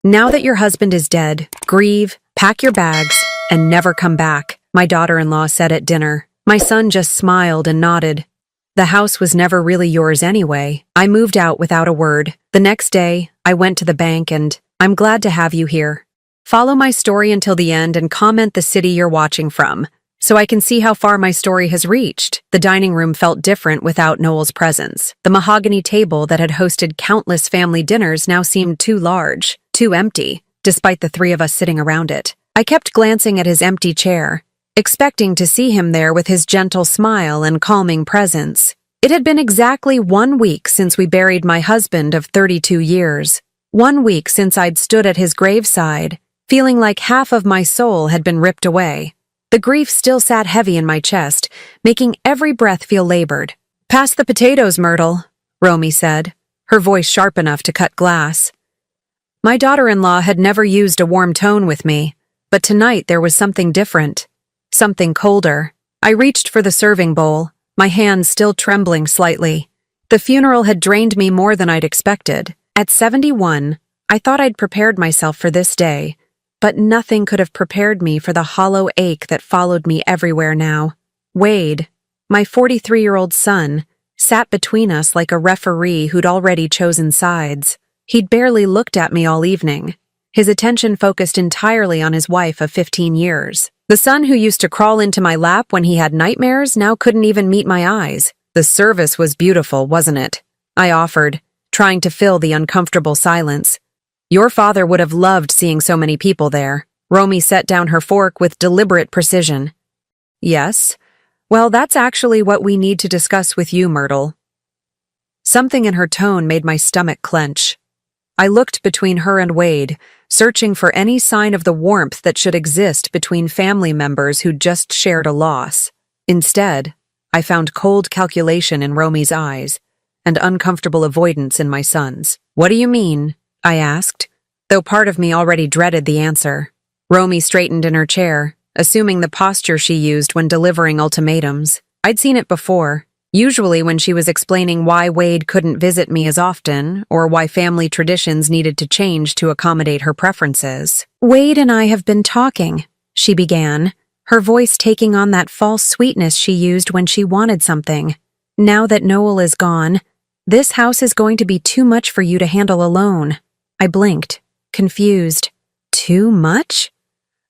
Now that your husband is dead, grieve, pack your bags, and never come back, my daughter-in-law said at dinner. My son just smiled and nodded. The house was never really yours anyway. I moved out without a word. The next day, I went to the bank and, I'm glad to have you here. Follow my story until the end and comment the city you're watching from, so I can see how far my story has reached. The dining room felt different without Noel's presence. The mahogany table that had hosted countless family dinners now seemed too large, too empty, despite the three of us sitting around it. I kept glancing at his empty chair, expecting to see him there with his gentle smile and calming presence. It had been exactly 1 week since we buried my husband of 32 years. 1 week since I'd stood at his graveside, feeling like half of my soul had been ripped away. The grief still sat heavy in my chest, making every breath feel labored. "Pass the potatoes, Myrtle," Romy said, her voice sharp enough to cut glass. My daughter-in-law had never used a warm tone with me, but tonight there was something different. Something colder. I reached for the serving bowl, my hands still trembling slightly. The funeral had drained me more than I'd expected. At 71, I thought I'd prepared myself for this day, but nothing could have prepared me for the hollow ache that followed me everywhere now. Wade, my 43-year-old son, sat between us like a referee who'd already chosen sides. He'd barely looked at me all evening, his attention focused entirely on his wife of 15 years. The son who used to crawl into my lap when he had nightmares now couldn't even meet my eyes. "The service was beautiful, wasn't it?" I offered, trying to fill the uncomfortable silence. "Your father would have loved seeing so many people there." Romy set down her fork with deliberate precision. "Yes? Well, that's actually what we need to discuss with you, Myrtle." Something in her tone made my stomach clench. I looked between her and Wade, searching for any sign of the warmth that should exist between family members who'd just shared a loss. Instead, I found cold calculation in Romy's eyes and uncomfortable avoidance in my son's. "What do you mean?" I asked, though part of me already dreaded the answer. Romy straightened in her chair, assuming the posture she used when delivering ultimatums. I'd seen it before, usually when she was explaining why Wade couldn't visit me as often or why family traditions needed to change to accommodate her preferences. "Wade and I have been talking," she began, her voice taking on that false sweetness she used when she wanted something. "Now that Noel is gone, this house is going to be too much for you to handle alone." I blinked, confused. Too much?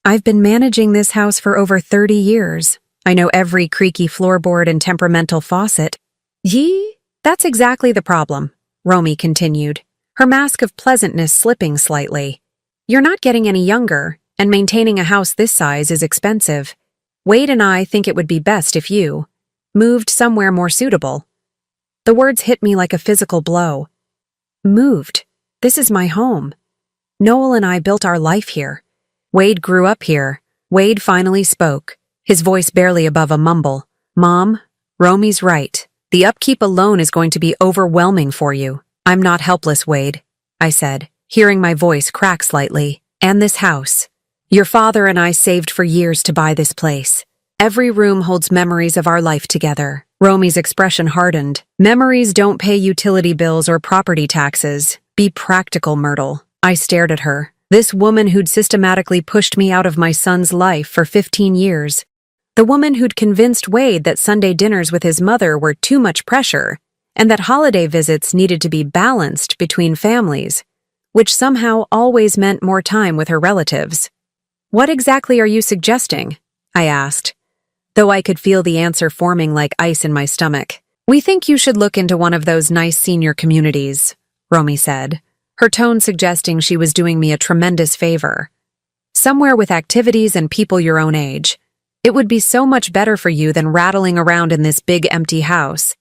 I've been managing this house for over 30 years. I know every creaky floorboard and temperamental faucet. "Yee, that's exactly the problem," Romy continued, her mask of pleasantness slipping slightly. "You're not getting any younger, and maintaining a house this size is expensive. Wade and I think it would be best if you moved somewhere more suitable." The words hit me like a physical blow. Moved. This is my home. Noel and I built our life here. Wade grew up here. Wade finally spoke, his voice barely above a mumble. "Mom, Romy's right. The upkeep alone is going to be overwhelming for you." "I'm not helpless, Wade," I said, hearing my voice crack slightly. "And this house. Your father and I saved for years to buy this place. Every room holds memories of our life together." Romy's expression hardened. "Memories don't pay utility bills or property taxes. Be practical, Myrtle." I stared at her. This woman who'd systematically pushed me out of my son's life for 15 years. The woman who'd convinced Wade that Sunday dinners with his mother were too much pressure, and that holiday visits needed to be balanced between families, which somehow always meant more time with her relatives. "What exactly are you suggesting?" I asked, though I could feel the answer forming like ice in my stomach. "We think you should look into one of those nice senior communities," Romy said, her tone suggesting she was doing me a tremendous favor. "Somewhere with activities and people your own age. It would be so much better for you than rattling around in this big empty house."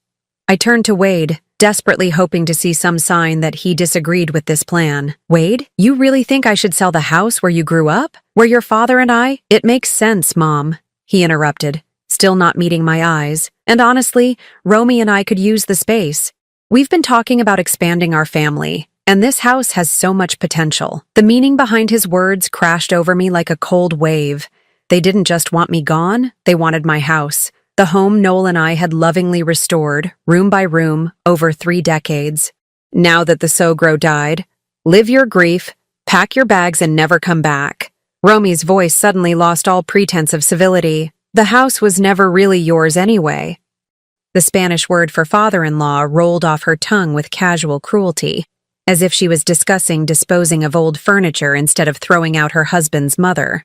I turned to Wade, desperately hoping to see some sign that he disagreed with this plan. "Wade, you really think I should sell the house where you grew up? Where your father and I—" "It makes sense, Mom," he interrupted, still not meeting my eyes. "And honestly, Romy and I could use the space. We've been talking about expanding our family, and this house has so much potential." The meaning behind his words crashed over me like a cold wave. They didn't just want me gone, they wanted my house. The home Noel and I had lovingly restored, room by room, over 3 decades. Now that the Sogro died, live your grief, Pack your bags and never come back. Romy's voice suddenly lost all pretense of civility. The house was never really yours anyway. The Spanish word for father-in-law rolled off her tongue with casual cruelty, as if she was discussing disposing of old furniture instead of throwing out her husband's mother.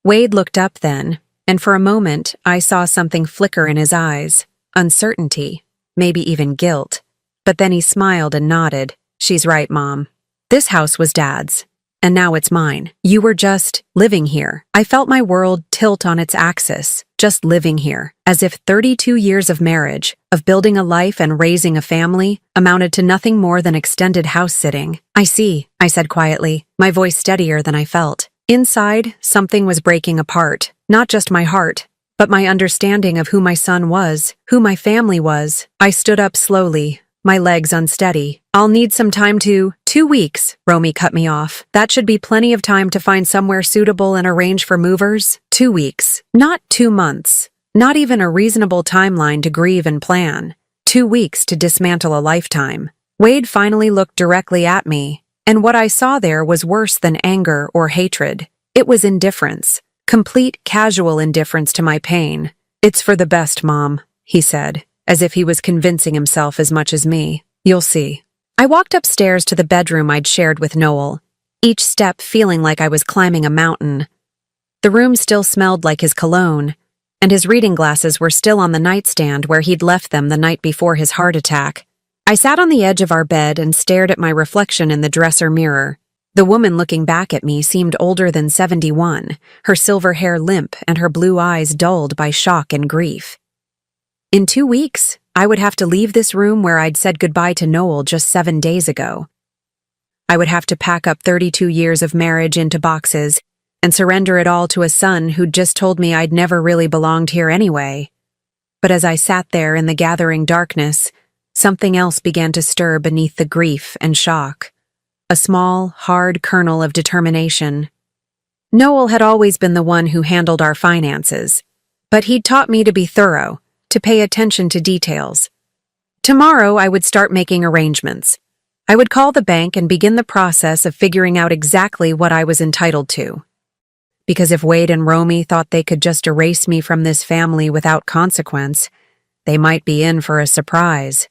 Wade looked up then, and for a moment I saw something flicker in his eyes, uncertainty, maybe even guilt. But then he smiled and nodded. She's right, Mom. This house was Dad's, and now it's mine. You were just living here. I felt my world tilt on its axis, just living here, as if 32 years of marriage, of building a life and raising a family, amounted to nothing more than extended house-sitting. I see, I said quietly, my voice steadier than I felt. Inside, something was breaking apart, not just my heart, but my understanding of who my son was, who my family was. I stood up slowly, my legs unsteady. I'll need some time to— 2 weeks, Romy cut me off. That should be plenty of time to find somewhere suitable and arrange for movers. 2 weeks. Not 2 months. Not even a reasonable timeline to grieve and plan. 2 weeks to dismantle a lifetime. Wade finally looked directly at me, and what I saw there was worse than anger or hatred. It was indifference. Complete casual indifference to my pain. It's for the best, Mom, he said, as if he was convincing himself as much as me. You'll see. I walked upstairs to the bedroom I'd shared with Noel, each step feeling like I was climbing a mountain. The room still smelled like his cologne, and his reading glasses were still on the nightstand where he'd left them the night before his heart attack. I sat on the edge of our bed and stared at my reflection in the dresser mirror. The woman looking back at me seemed older than 71, her silver hair limp and her blue eyes dulled by shock and grief. In 2 weeks, I would have to leave this room where I'd said goodbye to Noel just 7 days ago. I would have to pack up 32 years of marriage into boxes and surrender it all to a son who'd just told me I'd never really belonged here anyway. But as I sat there in the gathering darkness, something else began to stir beneath the grief and shock. A small, hard kernel of determination. Noel had always been the one who handled our finances, but he'd taught me to be thorough, to pay attention to details. Tomorrow I would start making arrangements. I would call the bank and begin the process of figuring out exactly what I was entitled to. Because if Wade and Romy thought they could just erase me from this family without consequence, they might be in for a surprise.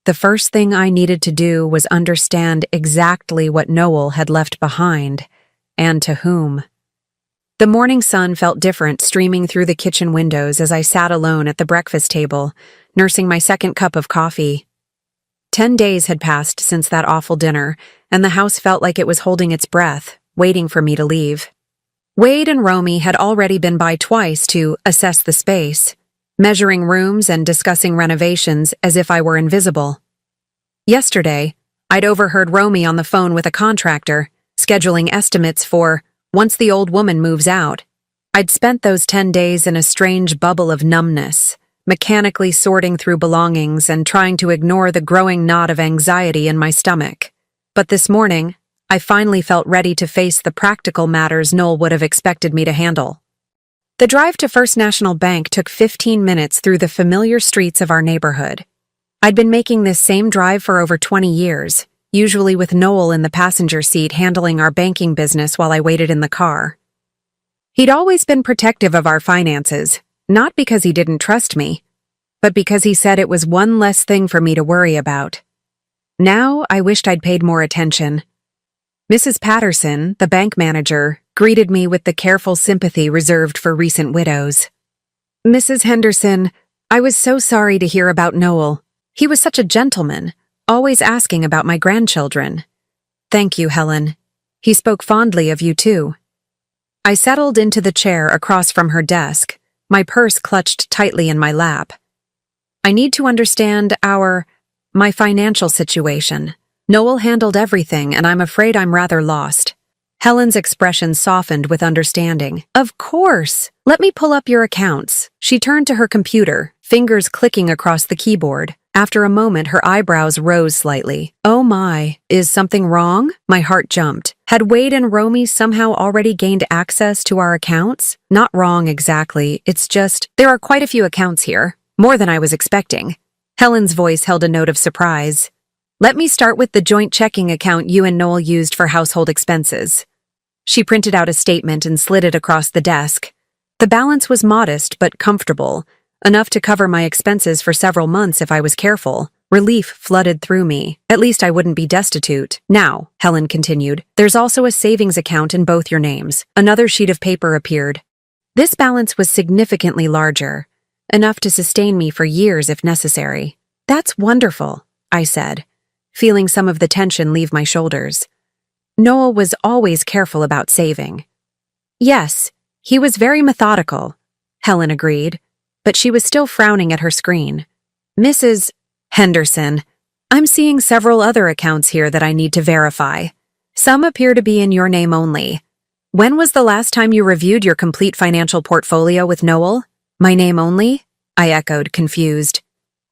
The first thing I needed to do was understand exactly what Noel had left behind, and to whom. The morning sun felt different streaming through the kitchen windows as I sat alone at the breakfast table, nursing my second cup of coffee. 10 days had passed since that awful dinner, and the house felt like it was holding its breath, waiting for me to leave. Wade and Romy had already been by twice to assess the space, measuring rooms and discussing renovations as if I were invisible. Yesterday, I'd overheard Romy on the phone with a contractor, scheduling estimates for once the old woman moves out. I'd spent those 10 days in a strange bubble of numbness, mechanically sorting through belongings and trying to ignore the growing knot of anxiety in my stomach. But this morning, I finally felt ready to face the practical matters Noel would have expected me to handle. The drive to First National Bank took 15 minutes through the familiar streets of our neighborhood. I'd been making this same drive for over 20 years, usually with Noel in the passenger seat handling our banking business while I waited in the car. He'd always been protective of our finances, not because he didn't trust me, but because he said it was one less thing for me to worry about. Now I wished I'd paid more attention. Mrs. Patterson, the bank manager, greeted me with the careful sympathy reserved for recent widows. "Mrs. Henderson, I was so sorry to hear about Noel. He was such a gentleman, always asking about my grandchildren." "Thank you, Helen. He spoke fondly of you, too." I settled into the chair across from her desk, my purse clutched tightly in my lap. "I need to understand my financial situation. Noel handled everything, and I'm afraid I'm rather lost." Helen's expression softened with understanding. "Of course! Let me pull up your accounts." She turned to her computer, fingers clicking across the keyboard. After a moment, her eyebrows rose slightly. "Oh my, is something wrong?" My heart jumped. Had Wade and Romy somehow already gained access to our accounts? "Not wrong exactly, it's just, there are quite a few accounts here. More than I was expecting." Helen's voice held a note of surprise. Let me start with the joint checking account you and Noel used for household expenses. She printed out a statement and slid it across the desk. The balance was modest but comfortable, enough to cover my expenses for several months if I was careful. Relief flooded through me. At least I wouldn't be destitute. Now, Helen continued, there's also a savings account in both your names. Another sheet of paper appeared. This balance was significantly larger, enough to sustain me for years if necessary. That's wonderful, I said, feeling some of the tension leave my shoulders. Noel was always careful about saving. Yes, he was very methodical, Helen agreed, but she was still frowning at her screen. Mrs. Henderson, I'm seeing several other accounts here that I need to verify. Some appear to be in your name only. When was the last time you reviewed your complete financial portfolio with Noel? My name only? I echoed, confused.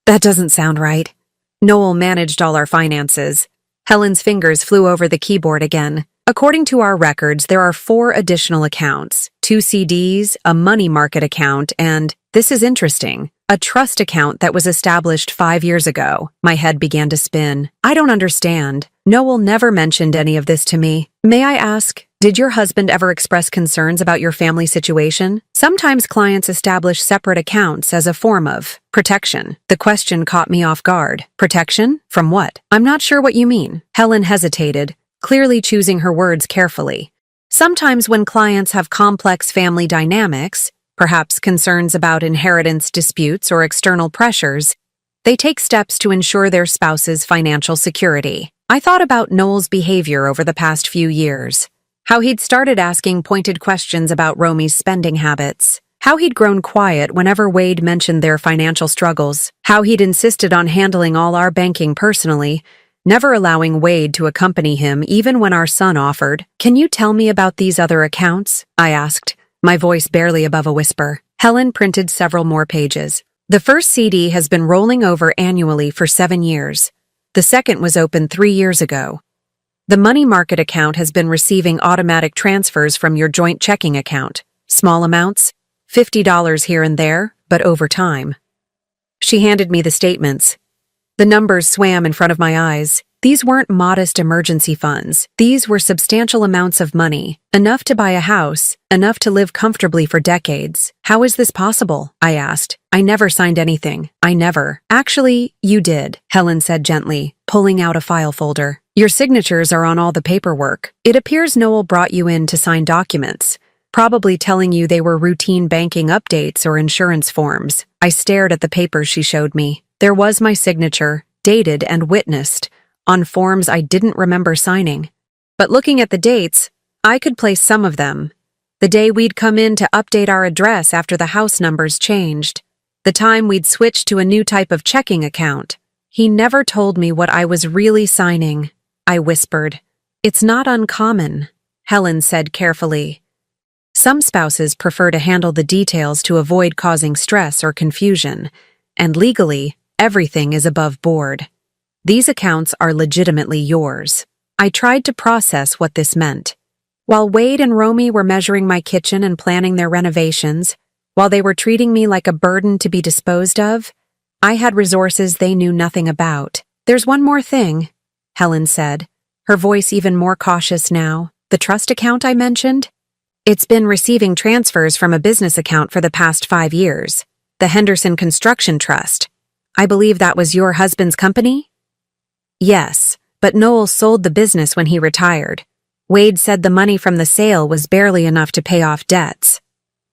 That doesn't sound right. Noel managed all our finances. Helen's fingers flew over the keyboard again. According to our records, there are 4 additional accounts, 2 CDs, a money market account, and, this is interesting, a trust account that was established 5 years ago. My head began to spin. I don't understand. Noel never mentioned any of this to me. May I ask, did your husband ever express concerns about your family situation? Sometimes clients establish separate accounts as a form of protection. The question caught me off guard. Protection? From what? I'm not sure what you mean. Helen hesitated, clearly choosing her words carefully. Sometimes when clients have complex family dynamics, perhaps concerns about inheritance disputes or external pressures, they take steps to ensure their spouse's financial security. I thought about Noel's behavior over the past few years. How he'd started asking pointed questions about Romy's spending habits. How he'd grown quiet whenever Wade mentioned their financial struggles. How he'd insisted on handling all our banking personally, never allowing Wade to accompany him even when our son offered. Can you tell me about these other accounts? I asked, my voice barely above a whisper. Helen printed several more pages. The first CD has been rolling over annually for 7 years. The second was opened 3 years ago. The money market account has been receiving automatic transfers from your joint checking account. Small amounts, $50 here and there, but over time. She handed me the statements. The numbers swam in front of my eyes. These weren't modest emergency funds. These were substantial amounts of money, enough to buy a house, enough to live comfortably for decades. How is this possible? I asked. I never signed anything. I never. Actually, you did, Helen said gently, pulling out a file folder. Your signatures are on all the paperwork. It appears Noel brought you in to sign documents, probably telling you they were routine banking updates or insurance forms. I stared at the papers she showed me. There was my signature, dated and witnessed, on forms I didn't remember signing. But looking at the dates, I could place some of them. The day we'd come in to update our address after the house numbers changed. The time we'd switched to a new type of checking account. He never told me what I was really signing. I whispered. It's not uncommon, Helen said carefully. Some spouses prefer to handle the details to avoid causing stress or confusion, and legally, everything is above board. These accounts are legitimately yours. I tried to process what this meant. While Wade and Romy were measuring my kitchen and planning their renovations, while they were treating me like a burden to be disposed of, I had resources they knew nothing about. There's one more thing, Helen said, her voice even more cautious now. The trust account I mentioned? It's been receiving transfers from a business account for the past 5 years. The Henderson Construction Trust. I believe that was your husband's company? Yes, but Noel sold the business when he retired. Wade said the money from the sale was barely enough to pay off debts.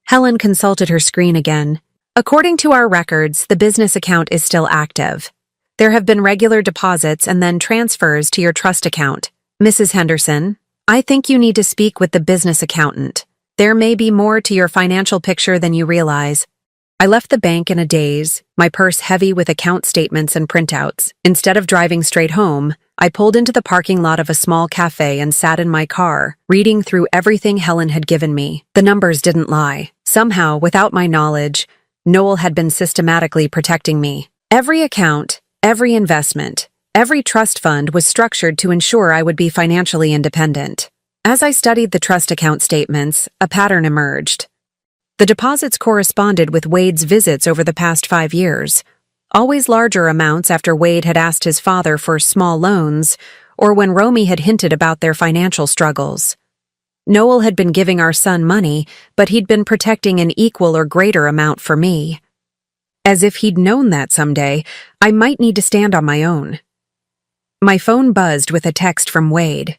Helen consulted her screen again. According to our records, the business account is still active. There have been regular deposits and then transfers to your trust account. Mrs. Henderson, I think you need to speak with the business accountant. There may be more to your financial picture than you realize. I left the bank in a daze, my purse heavy with account statements and printouts. Instead of driving straight home, I pulled into the parking lot of a small cafe and sat in my car, reading through everything Helen had given me. The numbers didn't lie. Somehow, without my knowledge, Noel had been systematically protecting me. Every account, every investment, every trust fund was structured to ensure I would be financially independent. As I studied the trust account statements, a pattern emerged. The deposits corresponded with Wade's visits over the past 5 years, always larger amounts after Wade had asked his father for small loans, or when Romy had hinted about their financial struggles. Noel had been giving our son money, but he'd been protecting an equal or greater amount for me. As if he'd known that someday, I might need to stand on my own. My phone buzzed with a text from Wade.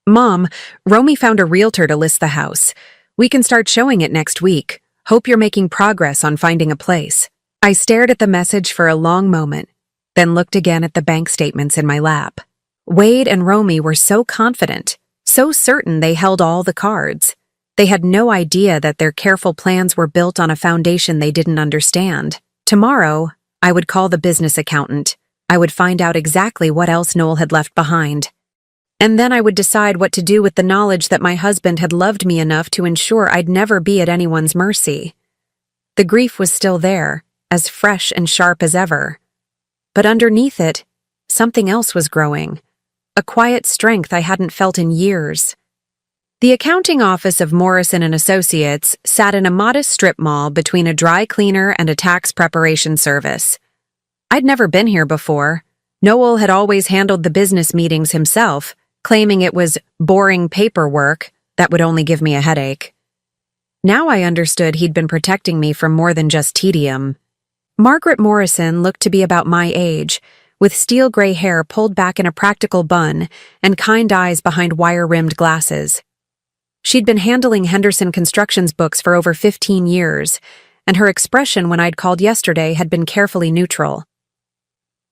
"Mom, Romy found a realtor to list the house. We can start showing it next week. Hope you're making progress on finding a place." I stared at the message for a long moment, then looked again at the bank statements in my lap. Wade and Romy were so confident, so certain they held all the cards. They had no idea that their careful plans were built on a foundation they didn't understand. Tomorrow, I would call the business accountant. I would find out exactly what else Noel had left behind. And then I would decide what to do with the knowledge that my husband had loved me enough to ensure I'd never be at anyone's mercy. The grief was still there, as fresh and sharp as ever. But underneath it, something else was growing. A quiet strength I hadn't felt in years. The accounting office of Morrison & Associates sat in a modest strip mall between a dry cleaner and a tax preparation service. I'd never been here before. Noel had always handled the business meetings himself, claiming it was boring paperwork that would only give me a headache. Now I understood he'd been protecting me from more than just tedium. Margaret Morrison looked to be about my age, with steel gray hair pulled back in a practical bun and kind eyes behind wire-rimmed glasses. She'd been handling Henderson Construction's books for over 15 years, and her expression when I'd called yesterday had been carefully neutral.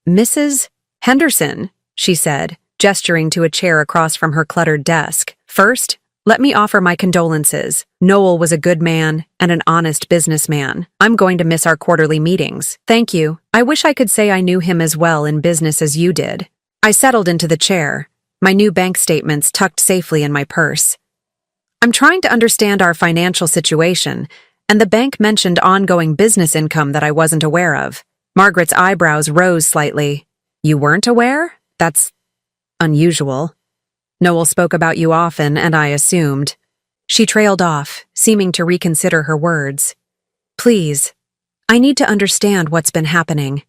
"Mrs. Henderson," she said, gesturing to a chair across from her cluttered desk. "First, let me offer my condolences. Noel was a good man and an honest businessman. I'm going to miss our quarterly meetings. Thank you. I wish I could say I knew him as well in business as you did." I settled into the chair, my new bank statements tucked safely in my purse. "I'm trying to understand our financial situation, and the bank mentioned ongoing business income that I wasn't aware of." Margaret's eyebrows rose slightly. "You weren't aware? That's unusual. Noel spoke about you often, and I assumed." She trailed off, seeming to reconsider her words. "Please, I need to understand what's been happening.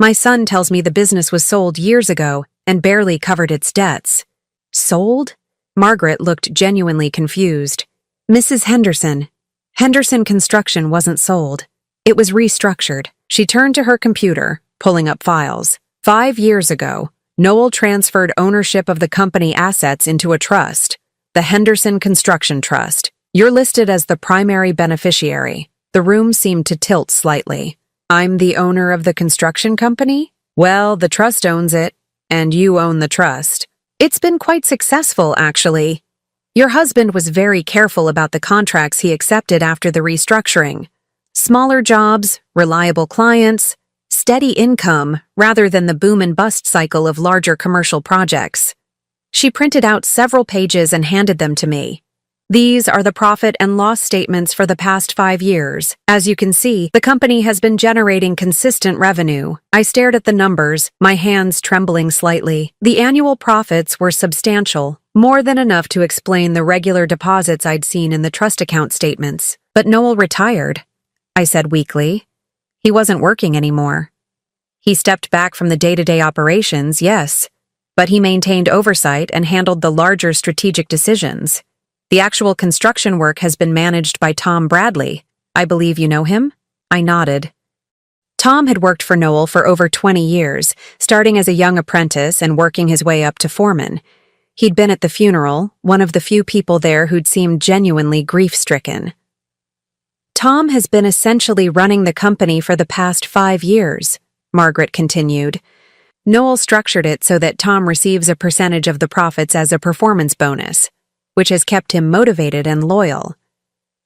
My son tells me the business was sold years ago and barely covered its debts." "Sold?" Margaret looked genuinely confused. "Mrs. Henderson, Henderson Construction wasn't sold. It was restructured." She turned to her computer, pulling up files. 5 years ago, Noel transferred ownership of the company assets into a trust, the Henderson Construction Trust. You're listed as the primary beneficiary. The room seemed to tilt slightly. "I'm the owner of the construction company? Well, the trust owns it, and you own the trust. It's been quite successful, actually. Your husband was very careful about the contracts he accepted after the restructuring. Smaller jobs, reliable clients, steady income rather than the boom and bust cycle of larger commercial projects." She printed out several pages and handed them to me. "These are the profit and loss statements for the past 5 years. As you can see, the company has been generating consistent revenue." I stared at the numbers, my hands trembling slightly. The annual profits were substantial, more than enough to explain the regular deposits I'd seen in the trust account statements. "But Noel retired," I said weakly. "He wasn't working anymore." "He stepped back from the day-to-day operations, yes, but he maintained oversight and handled the larger strategic decisions. The actual construction work has been managed by Tom Bradley. I believe you know him?" I nodded. Tom had worked for Noel for over 20 years, starting as a young apprentice and working his way up to foreman. He'd been at the funeral, one of the few people there who'd seemed genuinely grief-stricken. "Tom has been essentially running the company for the past 5 years, Margaret continued. "Noel structured it so that Tom receives a percentage of the profits as a performance bonus, which has kept him motivated and loyal.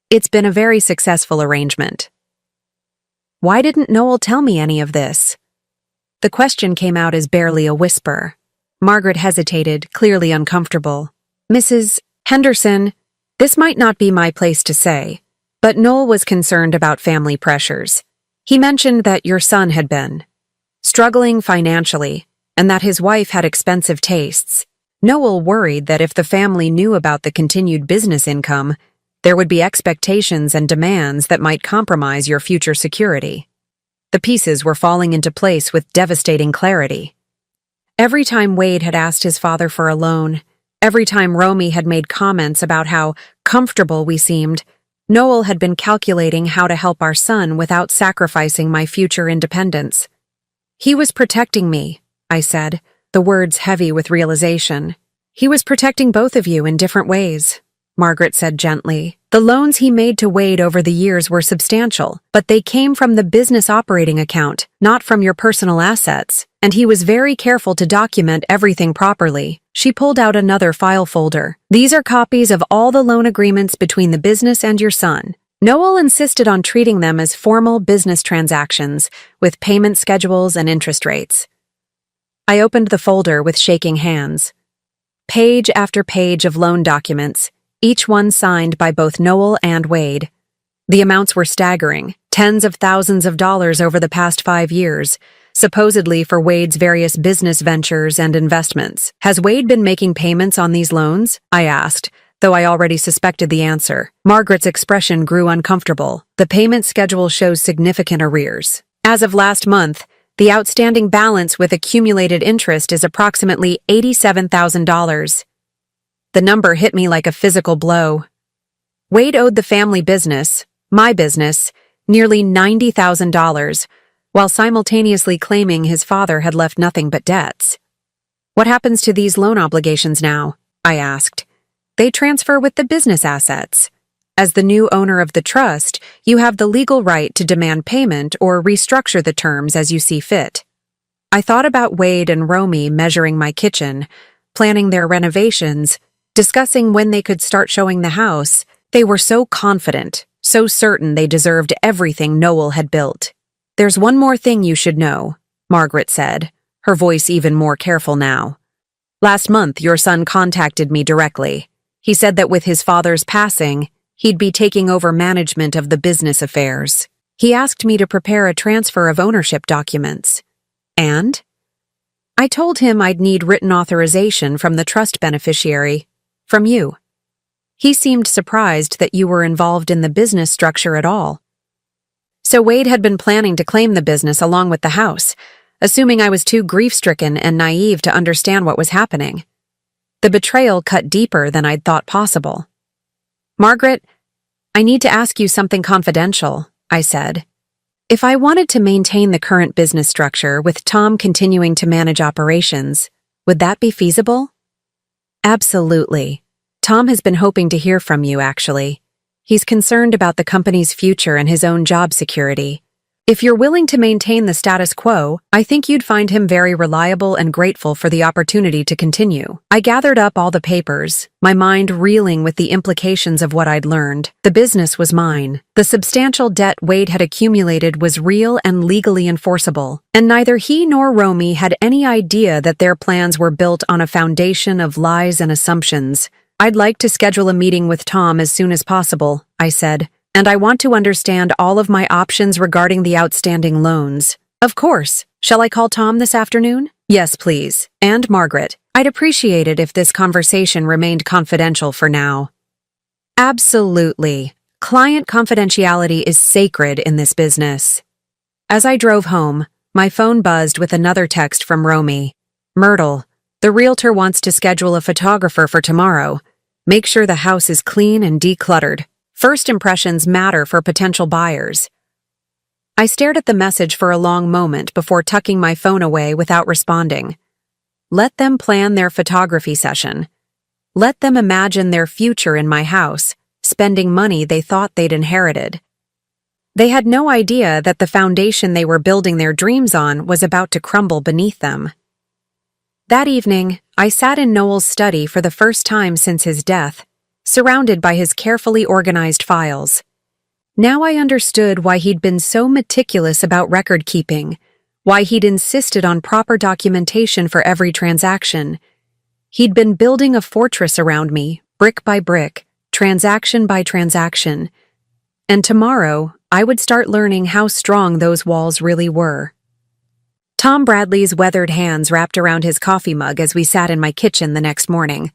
It's been a very successful arrangement." Why didn't Noel tell me any of this? The question came out as barely a whisper. Margaret hesitated, clearly uncomfortable. "Mrs. Henderson, this might not be my place to say, but Noel was concerned about family pressures. He mentioned that your son had been struggling financially and that his wife had expensive tastes. Noel worried that if the family knew about the continued business income, there would be expectations and demands that might compromise your future security." The pieces were falling into place with devastating clarity. Every time Wade had asked his father for a loan, every time Romy had made comments about how comfortable we seemed, Noel had been calculating how to help our son without sacrificing my future independence. He was protecting me, I said, the words heavy with realization. He was protecting both of you in different ways, Margaret said gently. The loans he made to Wade over the years were substantial, but they came from the business operating account, not from your personal assets, and he was very careful to document everything properly. She pulled out another file folder. These are copies of all the loan agreements between the business and your son. Noel insisted on treating them as formal business transactions, with payment schedules and interest rates. I opened the folder with shaking hands. Page after page of loan documents, each one signed by both Noel and Wade. The amounts were staggering, tens of thousands of dollars over the past 5 years, supposedly for Wade's various business ventures and investments. Has Wade been making payments on these loans? I asked, though I already suspected the answer. Margaret's expression grew uncomfortable. The payment schedule shows significant arrears. As of last month, the outstanding balance with accumulated interest is approximately $87,000. The number hit me like a physical blow. Wade owed the family business, my business, nearly $90,000, while simultaneously claiming his father had left nothing but debts. What happens to these loan obligations now? I asked. They transfer with the business assets. As the new owner of the trust, you have the legal right to demand payment or restructure the terms as you see fit. I thought about Wade and Romy measuring my kitchen, planning their renovations, discussing when they could start showing the house. They were so confident, so certain they deserved everything Noel had built. There's one more thing you should know, Margaret said, her voice even more careful now. Last month, your son contacted me directly. He said that with his father's passing, he'd be taking over management of the business affairs. He asked me to prepare a transfer of ownership documents. And? I told him I'd need written authorization from the trust beneficiary, from you. He seemed surprised that you were involved in the business structure at all. So Wade had been planning to claim the business along with the house, assuming I was too grief-stricken and naive to understand what was happening. The betrayal cut deeper than I'd thought possible. Margaret, I need to ask you something confidential, I said. If I wanted to maintain the current business structure with Tom continuing to manage operations, would that be feasible? Absolutely. Tom has been hoping to hear from you, actually. He's concerned about the company's future and his own job security. If you're willing to maintain the status quo, I think you'd find him very reliable and grateful for the opportunity to continue. I gathered up all the papers, my mind reeling with the implications of what I'd learned. The business was mine. The substantial debt Wade had accumulated was real and legally enforceable, and neither he nor Romy had any idea that their plans were built on a foundation of lies and assumptions. I'd like to schedule a meeting with Tom as soon as possible, I said, and I want to understand all of my options regarding the outstanding loans. Of course. Shall I call Tom this afternoon? Yes, please. And Margaret, I'd appreciate it if this conversation remained confidential for now. Absolutely. Client confidentiality is sacred in this business. As I drove home, my phone buzzed with another text from Romy. Myrtle, the realtor wants to schedule a photographer for tomorrow. Make sure the house is clean and decluttered. First impressions matter for potential buyers. I stared at the message for a long moment before tucking my phone away without responding. Let them plan their photography session. Let them imagine their future in my house, spending money they thought they'd inherited. They had no idea that the foundation they were building their dreams on was about to crumble beneath them. That evening, I sat in Noel's study for the first time since his death, surrounded by his carefully organized files. Now I understood why he'd been so meticulous about record-keeping, why he'd insisted on proper documentation for every transaction. He'd been building a fortress around me, brick by brick, transaction by transaction. And tomorrow, I would start learning how strong those walls really were. Tom Bradley's weathered hands wrapped around his coffee mug as we sat in my kitchen the next morning.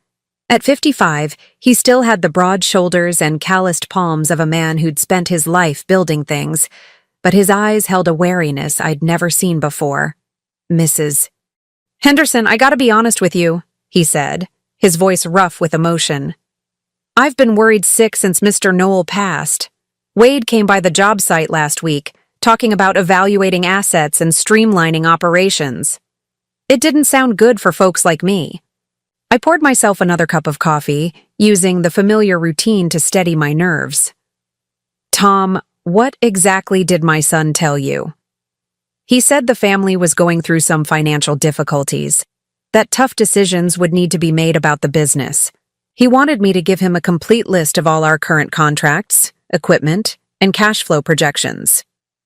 At 55, he still had the broad shoulders and calloused palms of a man who'd spent his life building things, but his eyes held a wariness I'd never seen before. Mrs. Henderson, I gotta be honest with you, he said, his voice rough with emotion. I've been worried sick since Mr. Noel passed. Wade came by the job site last week, talking about evaluating assets and streamlining operations. It didn't sound good for folks like me. I poured myself another cup of coffee, using the familiar routine to steady my nerves. Tom, what exactly did my son tell you? He said the family was going through some financial difficulties, that tough decisions would need to be made about the business. He wanted me to give him a complete list of all our current contracts, equipment, and cash flow projections.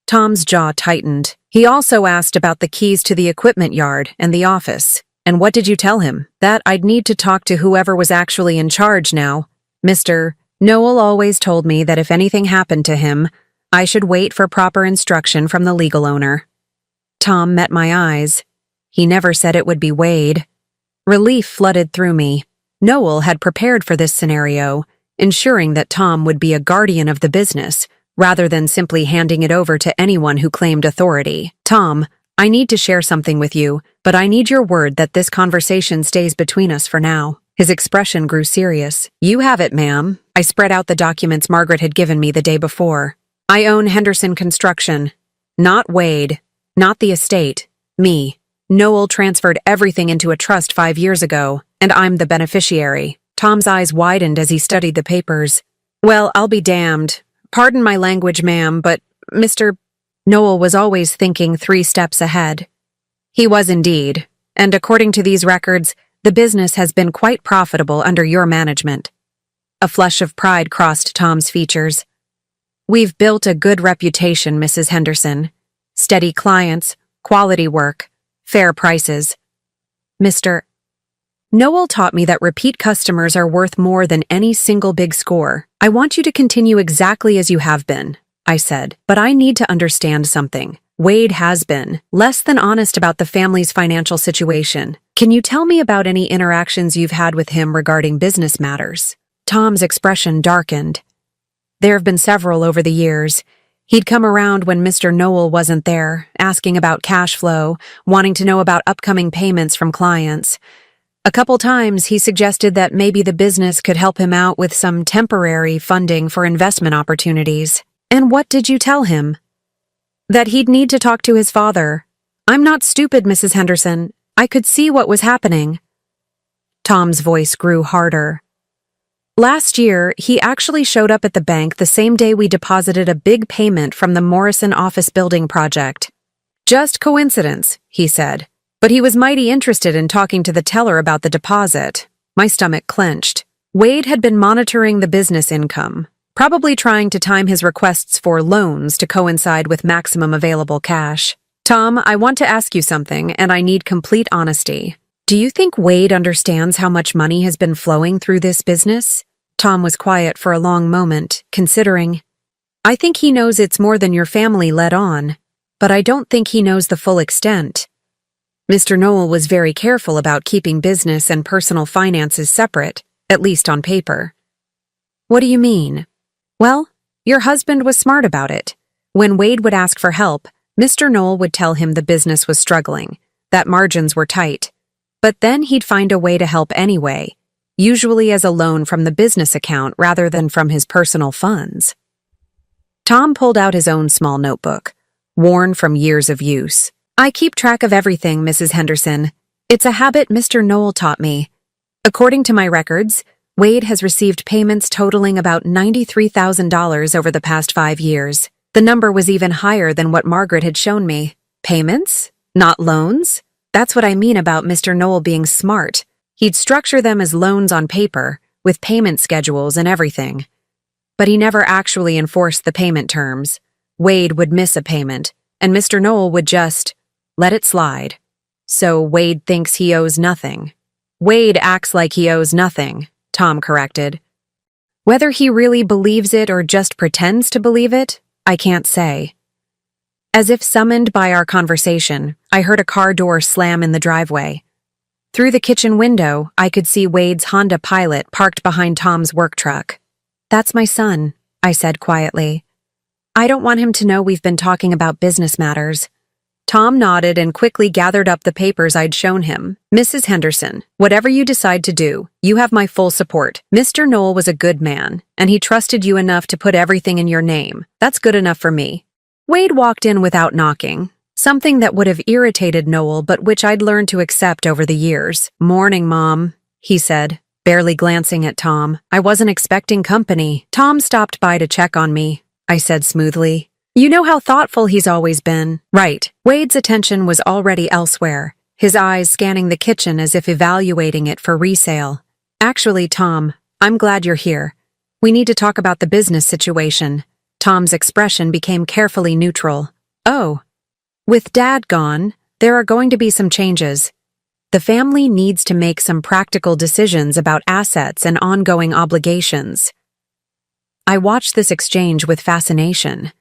Tom's jaw tightened. He also asked about the keys to the equipment yard and the office. And what did you tell him? That I'd need to talk to whoever was actually in charge now. Mr. Noel always told me that if anything happened to him, I should wait for proper instruction from the legal owner. Tom met my eyes. He never said it would be Wade. Relief flooded through me. Noel had prepared for this scenario, ensuring that Tom would be a guardian of the business, rather than simply handing it over to anyone who claimed authority. Tom, I need to share something with you, but I need your word that this conversation stays between us for now. His expression grew serious. You have it, ma'am. I spread out the documents Margaret had given me the day before. I own Henderson Construction. Not Wade. Not the estate. Me. Noel transferred everything into a trust 5 years ago, and I'm the beneficiary. Tom's eyes widened as he studied the papers. Well, I'll be damned. Pardon my language, ma'am, but Mr. Noel was always thinking 3 steps ahead. He was indeed, and according to these records, the business has been quite profitable under your management. A flush of pride crossed Tom's features. We've built a good reputation, Mrs. Henderson. Steady clients, quality work, fair prices. Mr. Noel taught me that repeat customers are worth more than any single big score. I want you to continue exactly as you have been, I said, but I need to understand something. Wade has been less than honest about the family's financial situation. Can you tell me about any interactions you've had with him regarding business matters? Tom's expression darkened. There have been several over the years. He'd come around when Mr. Noel wasn't there, asking about cash flow, wanting to know about upcoming payments from clients. A couple times he suggested that maybe the business could help him out with some temporary funding for investment opportunities. And what did you tell him? That he'd need to talk to his father. I'm not stupid, Mrs. Henderson. I could see what was happening. Tom's voice grew harder. Last year, he actually showed up at the bank the same day we deposited a big payment from the Morrison office building project. Just coincidence, he said. But he was mighty interested in talking to the teller about the deposit. My stomach clenched. Wade had been monitoring the business income, probably trying to time his requests for loans to coincide with maximum available cash. Tom, I want to ask you something, and I need complete honesty. Do you think Wade understands how much money has been flowing through this business? Tom was quiet for a long moment, considering. I think he knows it's more than your family let on, but I don't think he knows the full extent. Mr. Noel was very careful about keeping business and personal finances separate, at least on paper. What do you mean? Well, your husband was smart about it. When Wade would ask for help, Mr. Noel would tell him the business was struggling, that margins were tight. But then he'd find a way to help anyway, usually as a loan from the business account rather than from his personal funds. Tom pulled out his own small notebook, worn from years of use. I keep track of everything, Mrs. Henderson. It's a habit Mr. Noel taught me. According to my records, Wade has received payments totaling about $93,000 over the past 5 years. The number was even higher than what Margaret had shown me. Payments? Not loans? That's what I mean about Mr. Noel being smart. He'd structure them as loans on paper, with payment schedules and everything. But he never actually enforced the payment terms. Wade would miss a payment, and Mr. Noel would just let it slide. So Wade thinks he owes nothing. Wade acts like he owes nothing, Tom corrected. Whether he really believes it or just pretends to believe it, I can't say. As if summoned by our conversation, I heard a car door slam in the driveway. Through the kitchen window, I could see Wade's Honda Pilot parked behind Tom's work truck. That's my son, I said quietly. I don't want him to know we've been talking about business matters. Tom nodded and quickly gathered up the papers I'd shown him. Mrs. Henderson, whatever you decide to do, you have my full support. Mr. Knoll was a good man, and he trusted you enough to put everything in your name. That's good enough for me. Wade walked in without knocking, something that would have irritated Noel but which I'd learned to accept over the years. Morning, Mom, he said, barely glancing at Tom. I wasn't expecting company. Tom stopped by to check on me, I said smoothly. You know how thoughtful he's always been. Right. Wade's attention was already elsewhere, his eyes scanning the kitchen as if evaluating it for resale. Actually, Tom, I'm glad you're here. We need to talk about the business situation. Tom's expression became carefully neutral. Oh. With Dad gone, there are going to be some changes. The family needs to make some practical decisions about assets and ongoing obligations. I watched this exchange with fascination.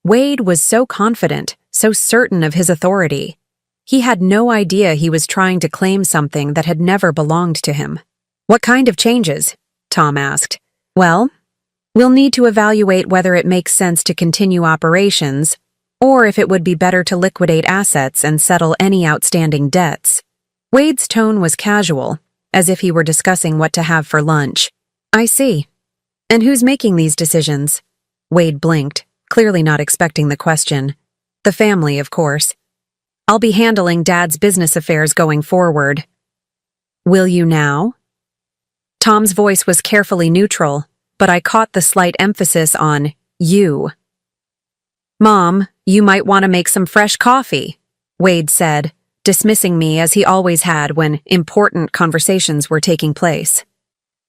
Wade was so confident, so certain of his authority. He had no idea he was trying to claim something that had never belonged to him. What kind of changes? Tom asked. Well, we'll need to evaluate whether it makes sense to continue operations, or if it would be better to liquidate assets and settle any outstanding debts. Wade's tone was casual, as if he were discussing what to have for lunch. I see. And who's making these decisions? Wade blinked, clearly not expecting the question. The family, of course. I'll be handling Dad's business affairs going forward. Will you now? Tom's voice was carefully neutral, but I caught the slight emphasis on you. Mom, you might want to make some fresh coffee, Wade said, dismissing me as he always had when important conversations were taking place.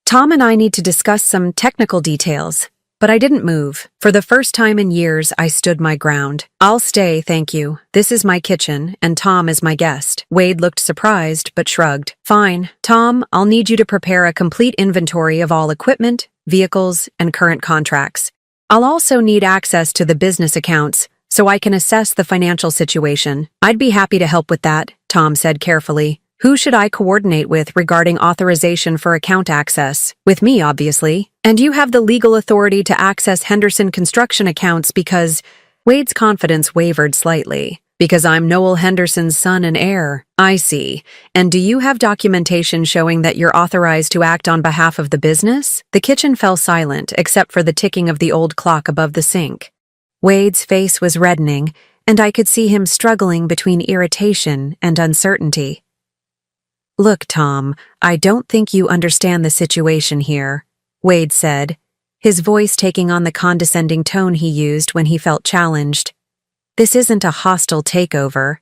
Tom and I need to discuss some technical details. But I didn't move. For the first time in years, I stood my ground. I'll stay, thank you. This is my kitchen, and Tom is my guest. Wade looked surprised, but shrugged. Fine. Tom, I'll need you to prepare a complete inventory of all equipment, vehicles, and current contracts. I'll also need access to the business accounts, so I can assess the financial situation. I'd be happy to help with that, Tom said carefully. Who should I coordinate with regarding authorization for account access? With me, obviously. And you have the legal authority to access Henderson construction accounts because... Wade's confidence wavered slightly. Because I'm Noel Henderson's son and heir. I see. And do you have documentation showing that you're authorized to act on behalf of the business? The kitchen fell silent, except for the ticking of the old clock above the sink. Wade's face was reddening, and I could see him struggling between irritation and uncertainty. Look, Tom, I don't think you understand the situation here, Wade said, his voice taking on the condescending tone he used when he felt challenged. This isn't a hostile takeover.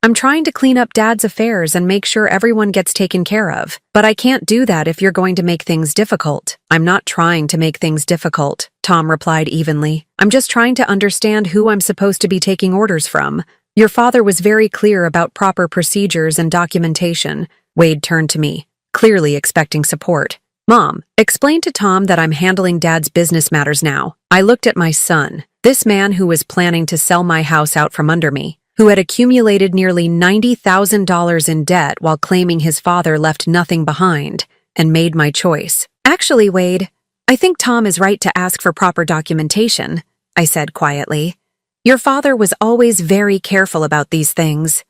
I'm trying to clean up Dad's affairs and make sure everyone gets taken care of. But I can't do that if you're going to make things difficult. I'm not trying to make things difficult, Tom replied evenly. I'm just trying to understand who I'm supposed to be taking orders from. Your father was very clear about proper procedures and documentation. Wade turned to me, clearly expecting support. Mom, explain to Tom that I'm handling Dad's business matters now. I looked at my son, this man who was planning to sell my house out from under me, who had accumulated nearly $90,000 in debt while claiming his father left nothing behind, and made my choice. Actually, Wade, I think Tom is right to ask for proper documentation, I said quietly. Your father was always very careful about these things.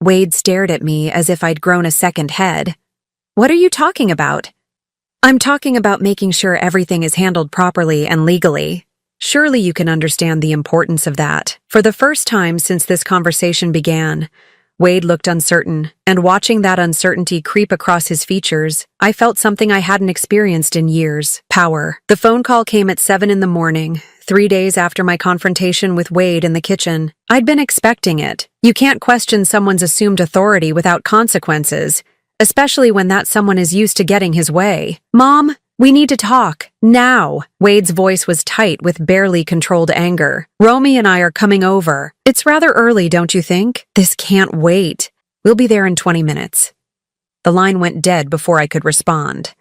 Wade stared at me as if I'd grown a second head. What are you talking about? I'm talking about making sure everything is handled properly and legally. Surely you can understand the importance of that. For the first time since this conversation began, Wade looked uncertain, and watching that uncertainty creep across his features, I felt something I hadn't experienced in years: power. The phone call came at 7 in the morning, 3 days after my confrontation with Wade in the kitchen. I'd been expecting it. You can't question someone's assumed authority without consequences, especially when that someone is used to getting his way. Mom, we need to talk. Now. Wade's voice was tight with barely controlled anger. Romy and I are coming over. It's rather early, don't you think? This can't wait. We'll be there in 20 minutes. The line went dead before I could respond.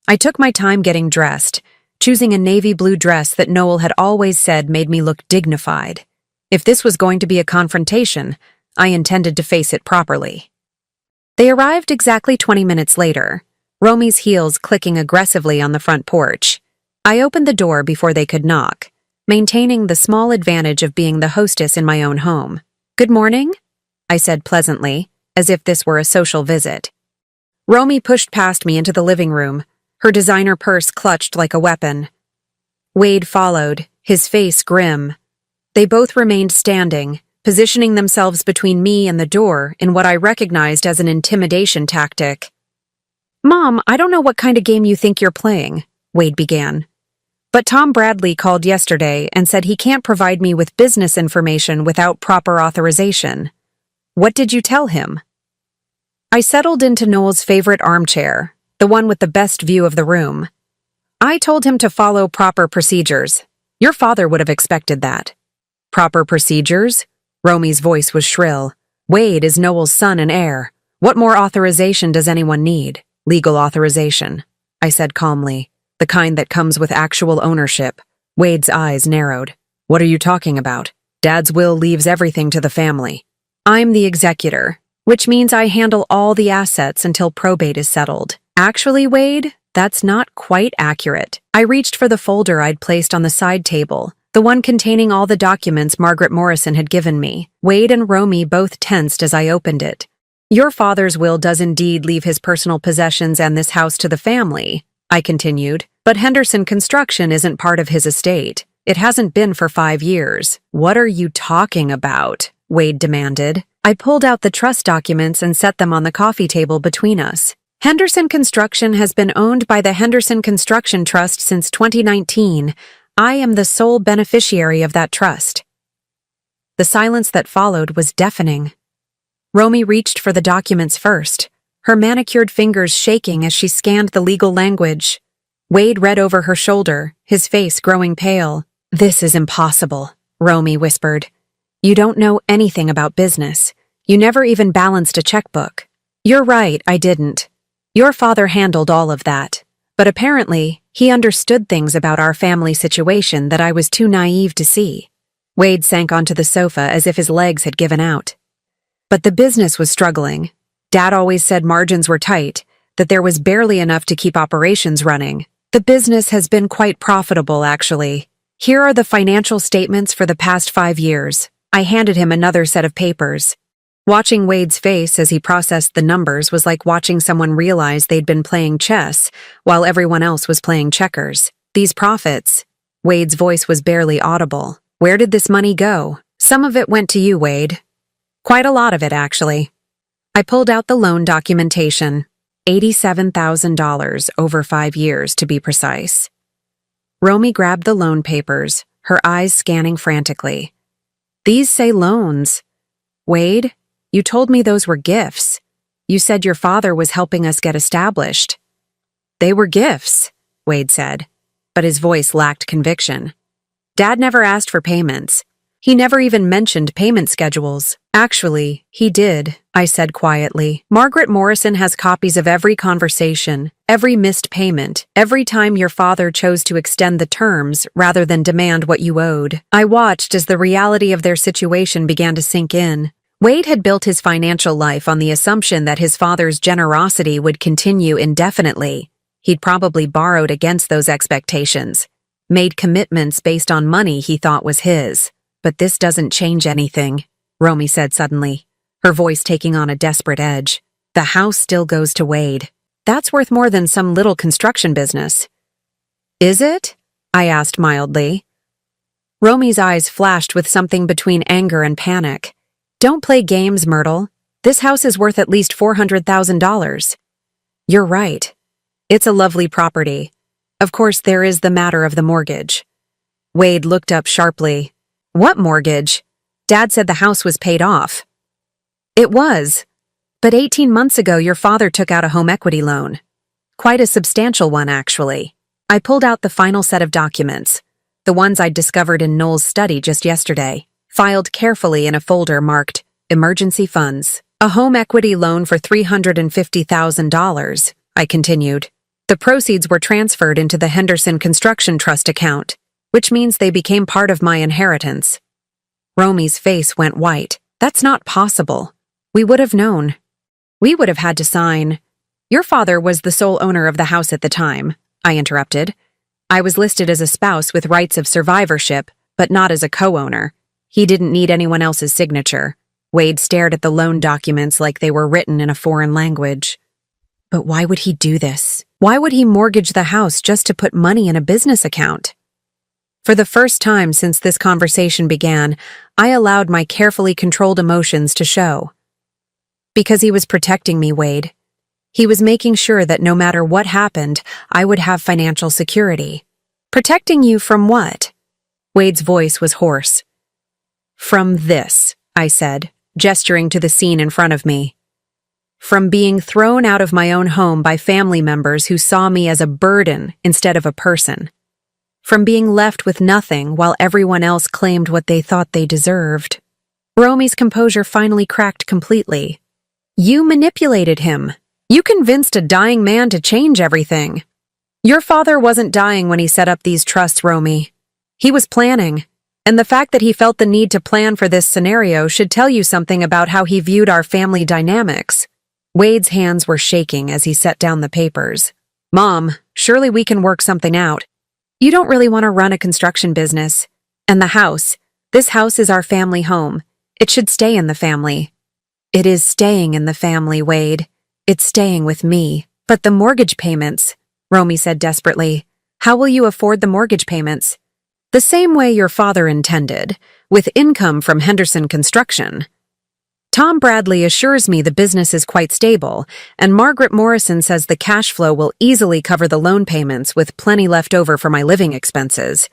I took my time getting dressed, choosing a navy blue dress that Noel had always said made me look dignified. If this was going to be a confrontation, I intended to face it properly. They arrived exactly 20 minutes later, Romy's heels clicking aggressively on the front porch. I opened the door before they could knock. maintaining the small advantage of being the hostess in my own home. "Good morning," I said pleasantly, as if this were a social visit. Romy pushed past me into the living room, her designer purse clutched like a weapon. Wade followed, his face grim. They both remained standing, positioning themselves between me and the door in what I recognized as an intimidation tactic. "Mom, I don't know what kind of game you think you're playing," Wade began. "But Tom Bradley called yesterday and said he can't provide me with business information without proper authorization. What did you tell him?" I settled into Noel's favorite armchair, the one with the best view of the room. "I told him to follow proper procedures. Your father would have expected that." "Proper procedures?" Romy's voice was shrill. "Wade is Noel's son and heir. What more authorization does anyone need?" "Legal authorization," I said calmly. "The kind that comes with actual ownership." Wade's eyes narrowed. "What are you talking about? Dad's will leaves everything to the family." "I'm the executor, which means I handle all the assets until probate is settled." "Actually, Wade, that's not quite accurate." I reached for the folder I'd placed on the side table, the one containing all the documents Margaret Morrison had given me. Wade and Romy both tensed as I opened it. "Your father's will does indeed leave his personal possessions and this house to the family," I continued, "but Henderson Construction isn't part of his estate. It hasn't been for 5 years. "What are you talking about?" Wade demanded. I pulled out the trust documents and set them on the coffee table between us. "Henderson Construction has been owned by the Henderson Construction Trust since 2019. I am the sole beneficiary of that trust." The silence that followed was deafening. Romy reached for the documents first, her manicured fingers shaking as she scanned the legal language. Wade read over her shoulder, his face growing pale. "This is impossible," Romy whispered. "You don't know anything about business. You never even balanced a checkbook." "You're right, I didn't. Your father handled all of that. But apparently, he understood things about our family situation that I was too naive to see." Wade sank onto the sofa as if his legs had given out. "But the business was struggling. Dad always said margins were tight, that there was barely enough to keep operations running. The business has been quite profitable, actually. Here are the financial statements for the past 5 years. I handed him another set of papers. Watching Wade's face as he processed the numbers was like watching someone realize they'd been playing chess while everyone else was playing checkers. "These profits," Wade's voice was barely audible. "Where did this money go?" "Some of it went to you, Wade. Quite a lot of it, actually." I pulled out the loan documentation. $87,000 over 5 years, to be precise. Romy grabbed the loan papers, her eyes scanning frantically. "These say loans. Wade, you told me those were gifts. You said your father was helping us get established." "They were gifts," Wade said, but his voice lacked conviction. "Dad never asked for payments. He never even mentioned payment schedules." "Actually, he did," I said quietly. "Margaret Morrison has copies of every conversation, every missed payment, every time your father chose to extend the terms rather than demand what you owed." I watched as the reality of their situation began to sink in. Wade had built his financial life on the assumption that his father's generosity would continue indefinitely. He'd probably borrowed against those expectations, made commitments based on money he thought was his. "But this doesn't change anything," Romy said suddenly, her voice taking on a desperate edge. "The house still goes to Wade. That's worth more than some little construction business." "Is it?" I asked mildly. Romy's eyes flashed with something between anger and panic. "Don't play games, Myrtle. This house is worth at least $400,000. "You're right. It's a lovely property. Of course, there is the matter of the mortgage." Wade looked up sharply. "What mortgage? Dad said the house was paid off." "It was. But 18 months ago your father took out a home equity loan. Quite a substantial one, actually." I pulled out the final set of documents, the ones I'd discovered in Noel's study just yesterday, filed carefully in a folder marked Emergency Funds. "A home equity loan for $350,000, I continued. "The proceeds were transferred into the Henderson Construction Trust account, which means they became part of my inheritance." Romy's face went white. "That's not possible. We would have known. We would have had to sign." "Your father was the sole owner of the house at the time," I interrupted. "I was listed as a spouse with rights of survivorship, but not as a co-owner. He didn't need anyone else's signature. Wade stared at the loan documents like they were written in a foreign language. But why would he do this? Why would he mortgage the house just to put money in a business account? For the first time since this conversation began, I allowed my carefully controlled emotions to show. Because he was protecting me, Wade. He was making sure that no matter what happened, I would have financial security. Protecting you from what? Wade's voice was hoarse. From this, I said, gesturing to the scene in front of me. From being thrown out of my own home by family members who saw me as a burden instead of a person. From being left with nothing while everyone else claimed what they thought they deserved. Romy's composure finally cracked completely. You manipulated him. You convinced a dying man to change everything. Your father wasn't dying when he set up these trusts, Romy. He was planning, and the fact that he felt the need to plan for this scenario should tell you something about how he viewed our family dynamics. Wade's hands were shaking as he set down the papers. Mom, surely we can work something out. You don't really want to run a construction business. And the house. This house is our family home. It should stay in the family. It is staying in the family, Wade. It's staying with me. But the mortgage payments, Romy said desperately. How will you afford the mortgage payments? The same way your father intended, with income from Henderson Construction. Tom Bradley assures me the business is quite stable, and Margaret Morrison says the cash flow will easily cover the loan payments with plenty left over for my living expenses.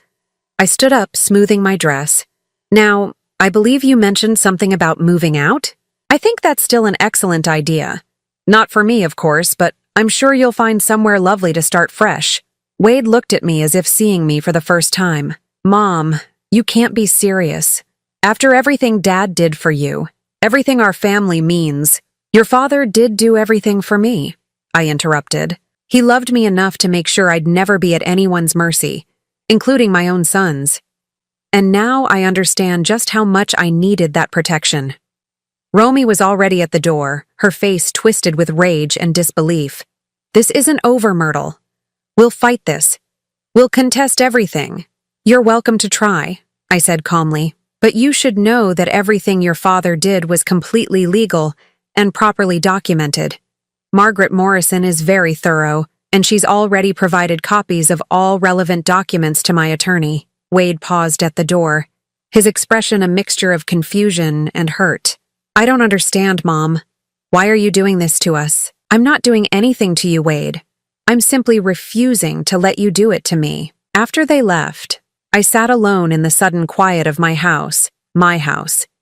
I stood up, smoothing my dress. Now, I believe you mentioned something about moving out? I think that's still an excellent idea. Not for me, of course, but I'm sure you'll find somewhere lovely to start fresh. Wade looked at me as if seeing me for the first time. Mom, you can't be serious. After everything Dad did for you, everything our family means, your father did do everything for me, I interrupted. He loved me enough to make sure I'd never be at anyone's mercy, including my own son's. And now I understand just how much I needed that protection. Romy was already at the door, her face twisted with rage and disbelief. This isn't over, Myrtle. We'll fight this. We'll contest everything. You're welcome to try, I said calmly. But you should know that everything your father did was completely legal and properly documented. Margaret Morrison is very thorough, and she's already provided copies of all relevant documents to my attorney. Wade paused at the door, his expression a mixture of confusion and hurt. I don't understand, Mom. Why are you doing this to us? I'm not doing anything to you, Wade. I'm simply refusing to let you do it to me. After they left, I sat alone in the sudden quiet of my house,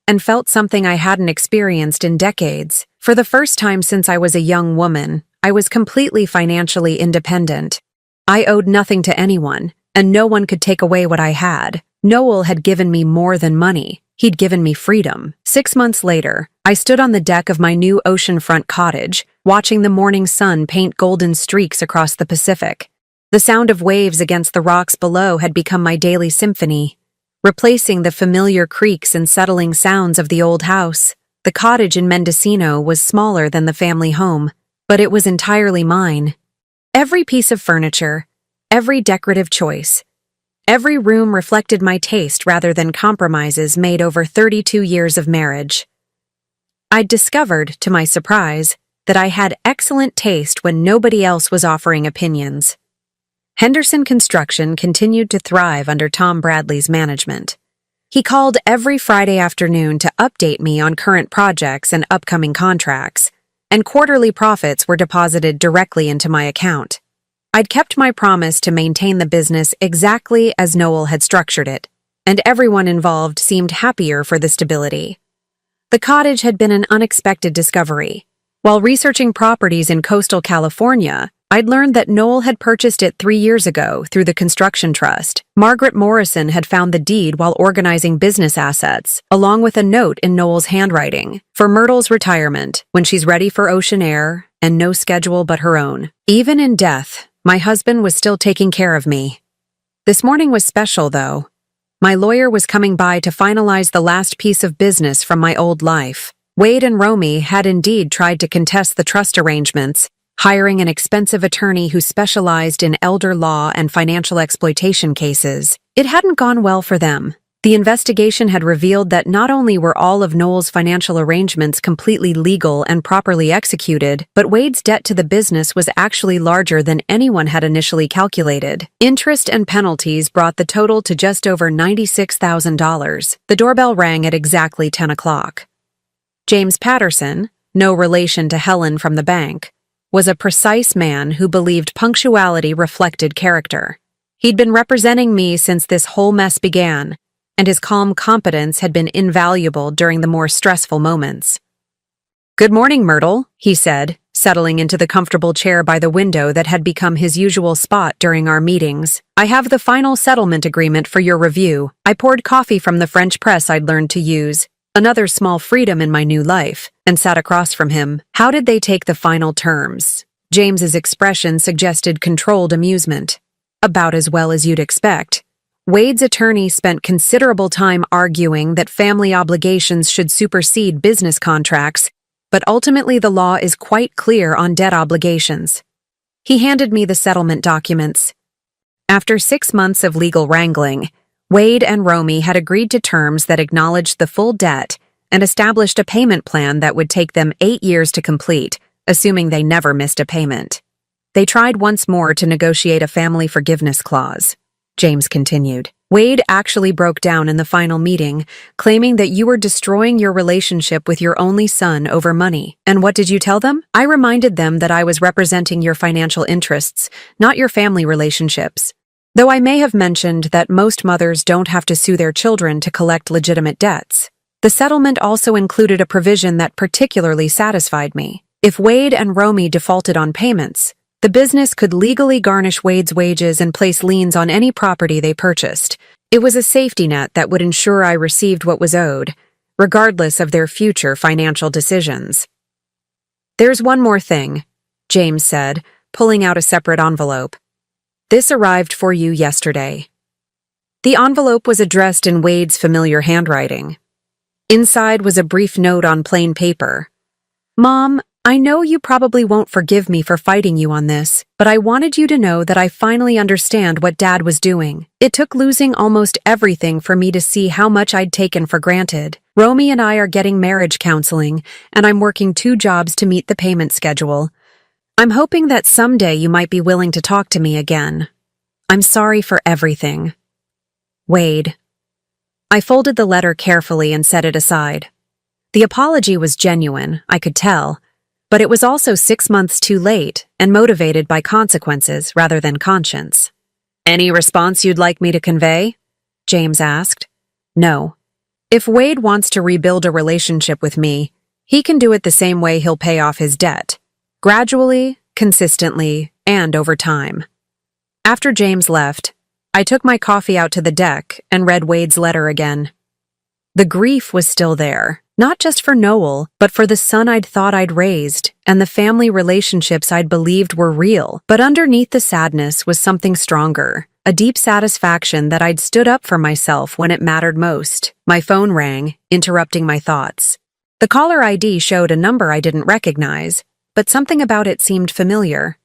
and felt something I hadn't experienced in decades. For the first time since I was a young woman, I was completely financially independent. I owed nothing to anyone, and no one could take away what I had. Noel had given me more than money. He'd given me freedom. 6 months later, I stood on the deck of my new oceanfront cottage, watching the morning sun paint golden streaks across the Pacific. The sound of waves against the rocks below had become my daily symphony, replacing the familiar creaks and settling sounds of the old house. The cottage in Mendocino was smaller than the family home, but it was entirely mine. Every piece of furniture, every decorative choice, every room reflected my taste rather than compromises made over 32 years of marriage. I'd discovered, to my surprise, that I had excellent taste when nobody else was offering opinions. Henderson Construction continued to thrive under Tom Bradley's management. He called every Friday afternoon to update me on current projects and upcoming contracts, and quarterly profits were deposited directly into my account. I'd kept my promise to maintain the business exactly as Noel had structured it, and everyone involved seemed happier for the stability. The cottage had been an unexpected discovery. While researching properties in coastal California, I'd learned that Noel had purchased it 3 years ago through the construction trust. Margaret Morrison had found the deed while organizing business assets, along with a note in Noel's handwriting, for Myrtle's retirement, when she's ready for ocean air and no schedule but her own. Even in death, my husband was still taking care of me. This morning was special, though. My lawyer was coming by to finalize the last piece of business from my old life. Wade and Romy had indeed tried to contest the trust arrangements, hiring an expensive attorney who specialized in elder law and financial exploitation cases. It hadn't gone well for them. The investigation had revealed that not only were all of Noel's financial arrangements completely legal and properly executed, but Wade's debt to the business was actually larger than anyone had initially calculated. Interest and penalties brought the total to just over $96,000. The doorbell rang at exactly 10 o'clock. James Patterson, no relation to Helen from the bank, was a precise man who believed punctuality reflected character. He'd been representing me since this whole mess began, and his calm competence had been invaluable during the more stressful moments. "Good morning, Myrtle," he said, settling into the comfortable chair by the window that had become his usual spot during our meetings. "I have the final settlement agreement for your review." I poured coffee from the French press I'd learned to use, another small freedom in my new life, and sat across from him. "How did they take the final terms?" James's expression suggested controlled amusement. "About as well as you'd expect. Wade's attorney spent considerable time arguing that family obligations should supersede business contracts, but ultimately the law is quite clear on debt obligations." He handed me the settlement documents. After 6 months of legal wrangling, Wade and Romy had agreed to terms that acknowledged the full debt and established a payment plan that would take them 8 years to complete, assuming they never missed a payment. "They tried once more to negotiate a family forgiveness clause," James continued. "Wade actually broke down in the final meeting, claiming that you were destroying your relationship with your only son over money. And what did you tell them?" "I reminded them that I was representing your financial interests, not your family relationships. Though I may have mentioned that most mothers don't have to sue their children to collect legitimate debts. The settlement also included a provision that particularly satisfied me. If Wade and Romy defaulted on payments, the business could legally garnish Wade's wages and place liens on any property they purchased. It was a safety net that would ensure I received what was owed, regardless of their future financial decisions. "There's one more thing," James said, pulling out a separate envelope. "This arrived for you yesterday." The envelope was addressed in Wade's familiar handwriting. Inside was a brief note on plain paper. "Mom, I know you probably won't forgive me for fighting you on this, but I wanted you to know that I finally understand what Dad was doing. It took losing almost everything for me to see how much I'd taken for granted. Romy and I are getting marriage counseling, and I'm working 2 jobs to meet the payment schedule. I'm hoping that someday you might be willing to talk to me again. I'm sorry for everything. Wade." I folded the letter carefully and set it aside. The apology was genuine, I could tell, but it was also 6 months too late and motivated by consequences rather than conscience. "Any response you'd like me to convey?" James asked. "No. If Wade wants to rebuild a relationship with me, he can do it the same way he'll pay off his debt. Gradually, consistently, and over time." After James left, I took my coffee out to the deck and read Wade's letter again. The grief was still there, not just for Noel, but for the son I'd thought I'd raised and the family relationships I'd believed were real. But underneath the sadness was something stronger, a deep satisfaction that I'd stood up for myself when it mattered most. My phone rang, interrupting my thoughts. The caller ID showed a number I didn't recognize, but something about it seemed familiar.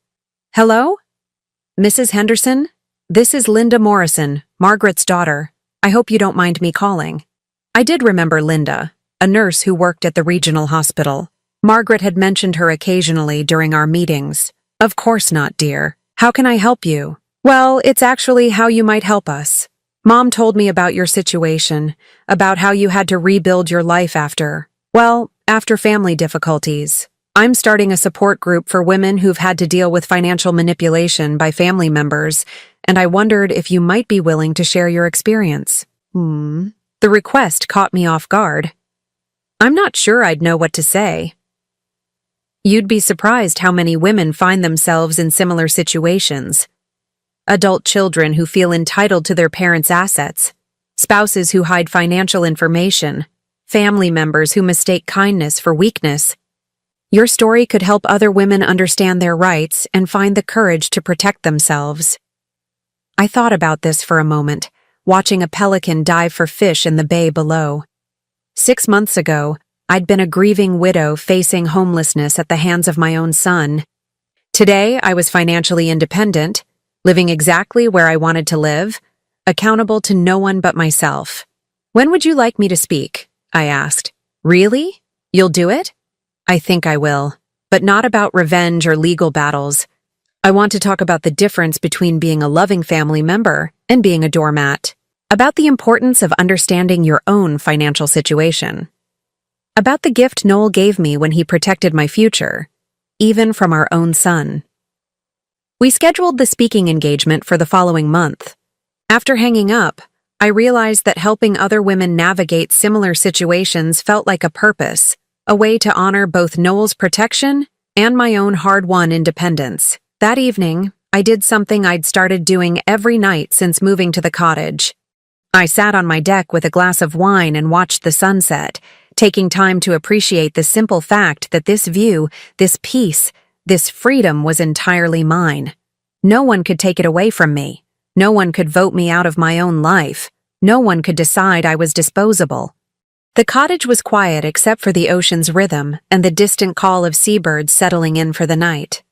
"Hello? Mrs. Henderson? This is Linda Morrison, Margaret's daughter. I hope you don't mind me calling." I did remember Linda, a nurse who worked at the regional hospital. Margaret had mentioned her occasionally during our meetings. "Of course not, dear. How can I help you?" "Well, it's actually how you might help us. Mom told me about your situation, about how you had to rebuild your life after family difficulties. I'm starting a support group for women who've had to deal with financial manipulation by family members, and I wondered if you might be willing to share your experience." The request caught me off guard. I'm not sure I'd know what to say. You'd be surprised how many women find themselves in similar situations. Adult children who feel entitled to their parents' assets, spouses who hide financial information, family members who mistake kindness for weakness. Your story could help other women understand their rights and find the courage to protect themselves. I thought about this for a moment, watching a pelican dive for fish in the bay below. 6 months ago, I'd been a grieving widow facing homelessness at the hands of my own son. Today, I was financially independent, living exactly where I wanted to live, accountable to no one but myself. When would you like me to speak? I asked. Really? You'll do it? I think I will. But not about revenge or legal battles. I want to talk about the difference between being a loving family member and being a doormat. About the importance of understanding your own financial situation. About the gift Noel gave me when he protected my future, even from our own son. We scheduled the speaking engagement for the following month. After hanging up, I realized that helping other women navigate similar situations felt like a purpose, a way to honor both Noel's protection and my own hard-won independence. That evening, I did something I'd started doing every night since moving to the cottage. I sat on my deck with a glass of wine and watched the sunset, taking time to appreciate the simple fact that this view, this peace, this freedom was entirely mine. No one could take it away from me. No one could vote me out of my own life. No one could decide I was disposable. The cottage was quiet except for the ocean's rhythm and the distant call of seabirds settling in for the night.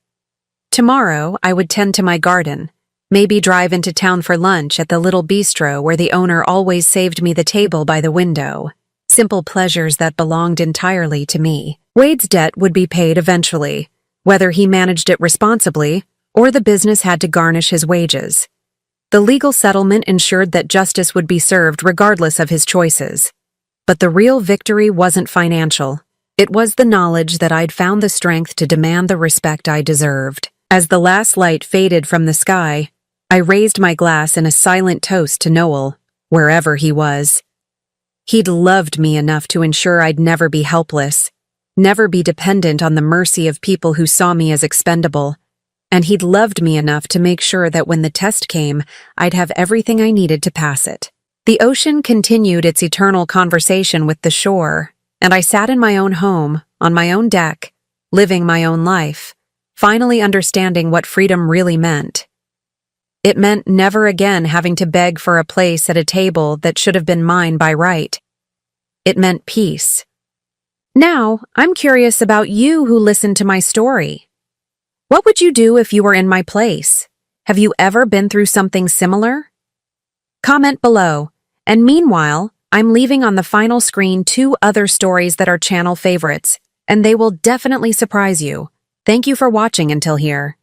Tomorrow, I would tend to my garden, maybe drive into town for lunch at the little bistro where the owner always saved me the table by the window. Simple pleasures that belonged entirely to me. Wade's debt would be paid eventually, whether he managed it responsibly or the business had to garnish his wages. The legal settlement ensured that justice would be served regardless of his choices. But the real victory wasn't financial. It was the knowledge that I'd found the strength to demand the respect I deserved. As the last light faded from the sky, I raised my glass in a silent toast to Noel, wherever he was. He'd loved me enough to ensure I'd never be helpless, never be dependent on the mercy of people who saw me as expendable. And he'd loved me enough to make sure that when the test came, I'd have everything I needed to pass it. The ocean continued its eternal conversation with the shore, and I sat in my own home, on my own deck, living my own life, finally understanding what freedom really meant. It meant never again having to beg for a place at a table that should have been mine by right. It meant peace. Now, I'm curious about you who listened to my story. What would you do if you were in my place? Have you ever been through something similar? Comment below. And meanwhile, I'm leaving on the final screen 2 other stories that are channel favorites, and they will definitely surprise you. Thank you for watching until here.